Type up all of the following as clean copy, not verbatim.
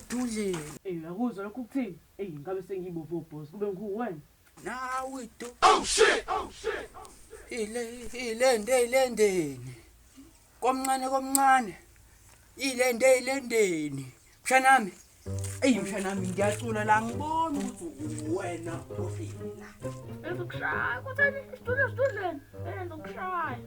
Dudle. Akuzwa lokhu kuthini? Ngabe sengiyibovu boss kube ngikhulu wena. Nawe do. Oh shit. Ilendeni. Komncane. Ilendeni. Mshanami. Mshanami ngiyacula la ngibona ukuthi wena ufila. Ukushaya, kutheni sidudleni? Ukushaya.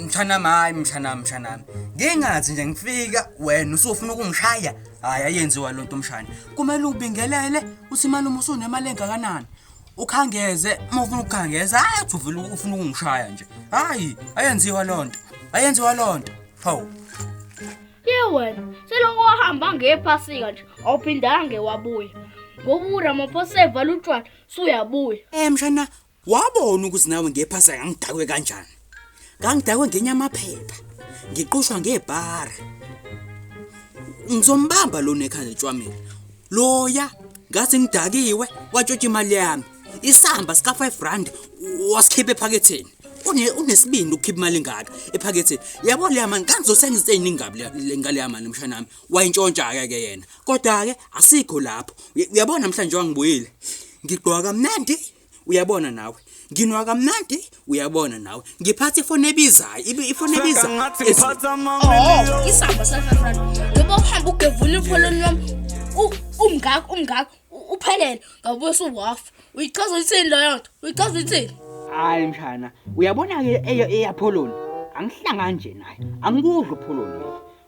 Mshanami. Ngingathi nje ngifika wena usufuna ukungishaya. Hayi ayenziwa lonto mshana. Kumele ubingelele uthi malume usunemali engakanani. Ukhangeze, uma ufuna ukukhangeza, hayi uvela ufuna ukungishaya nje. Hayi, ayenziwa lonto. Hawu. Wena, seloko wahamba ngephasika nje, awuphindanga ngewabuya. Ngobuya maphosa evala utshwala, suyabuya. Mshana, wabona ukuthi nawe ngephasika ngidakwe kanjani? Ngangidakwe ngenyamaphepha. Ngiqushwa ngebhara. Ngizombamba lo nekhanda etshwameni. Loya, ngathi ngidakiwe, watshotha imali yami. Isamba sika 5 rand wasikhipha ephaketheni. Unesibindi ukukhipha imali engaka ephaketheni. Yabo le yamani kanizosengisa iningabi ngale yamani mshanami. Wayintshontsha ke yena. Kodwa ke asikho lapho. Uyabona namhlanje wangibuyile. Ngigqoka kamnandi, uyabona nawe. Nginwa kamnandi, uyabona nawe. Ngiphatha ifoni ebizayo, ifoni ebizayo. Isamba sa 5 rand. Ngoba uhamba ugevuna ipholoni yami. Umngaka uphelele ngabuye suwafa. Uyichaza ithini lo yonto? Uyichaza ithini? Hayi mshana, uyabona ke eyapholoni. Angihlanga nje naye. Angikudla upholoni.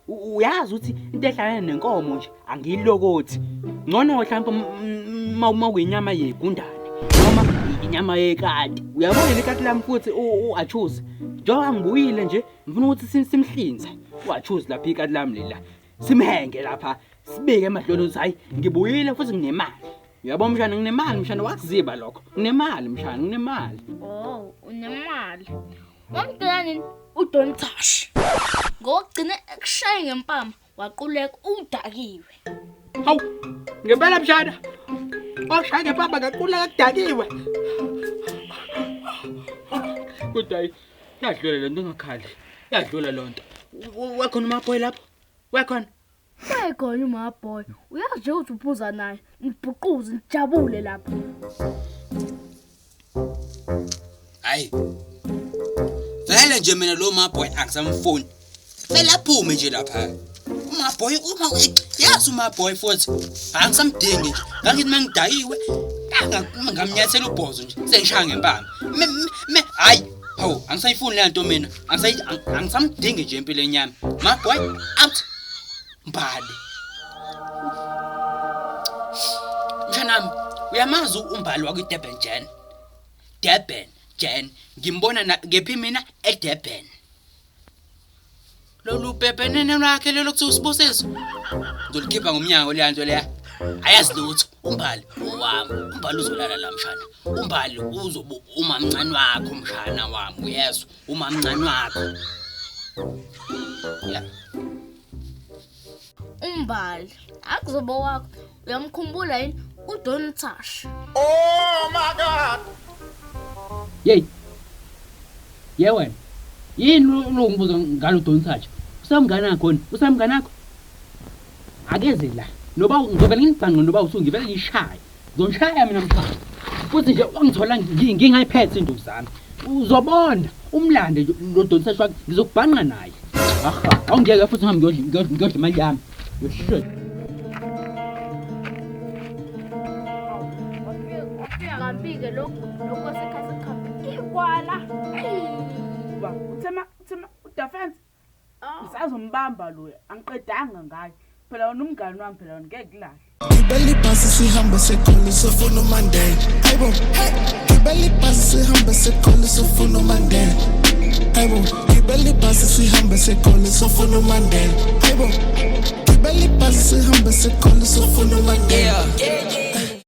Uyazi ukuthi into ehlangene nenkomo nje angiyilokothi. Ngcono mhlawumbe mawuyinyama yegundane noma inyama yekati. Uyabona lekati lami futhi uAchuzi. Njengoba ngibuyile nje, ngifuna ukuthi simhlinze. uAchuzi lapha ikati lami lela. Simhenge lapha. Sibeke emadloni uthi hayi ngibuyile futhi nginemali. Uyabona mshana nginemali mshana wakuziba lokho. Nginemali mshana nginemali. Oh, unemali. Wamdelani uDontash. Ngokugcina ekushaya ngempama waquleka udakiwe. Hawu, ngempela mshana. Washaya ngempama ngaquleka kudakiwe. Kudayi. Yadlula lento ngakhali. Yadlula lonto. Wakhona uMaboy lapho? Wakhona? Sekhona uMaboy. Uyazi nje ukuthi uphuza naye. Ngibhuquze ngijabule lapha. Hayi. Vele nje mina lo Maboy akusamfuni. Vele aphume nje lapha. uMaboy yazi uMaboy futhi angisamdingi nje. Ngangithi mangidayiwe ngamnyathela ubhozo nje. Sengishaya ngempama. Hayi. Hawu, angisayifuni le nto mina. Angisamdingi nje empilweni yami. Maboy out. Mbali. Mshanami, uyamazi umbali wakwiDurban Jen. Ngimbona ngephi mina eDurban. Lolu pepenene lakhe lelo kuthi usibusiso. Ngizolikhipha ngomnyango le nto leya. Ayazi lutho. Umbali wami. Umbali uzolala la mshana. Umbali uzoba umamncane wakho mshana wami. Uyezwa? Umamncane wakho. Yeah. Umbali. Akuzoba wakho. Uyamkhumbula yini uDontash? Oh my God. Yey. Wena. Yini lo ngibuza ngalo Dontash? Usamnganakho? Akeze la. Noba ngizovela ngibhanqe noba usungivela ngishaya. Ngizonshaya mina mfana. Futhi nje wangithola ngingayiphethe induku zami. Uzobona umlande lo Dontash wakhe ngizokubhanqa naye. Aha, awungeke futhi ngihambe ngiyodla imali yami. Yoshit. Ngambike lokho sekhasikhambe ikwala. Uthema udefense. Ngisazombamba lo angiqedanga ngaye. Phela wona umngani wami phela ngeke kulahle. Ngibeli bhasi sihamba sekhole sofuna umandela. Hayibo. Ngibeli bhasi sihamba sekhole sofuna umandela. Hayibo. Ngibeli bhasi sihamba sekhole sofuna umandela. Hayibo. Ngibeli bhasi sihamba sekhole sofuna umandela.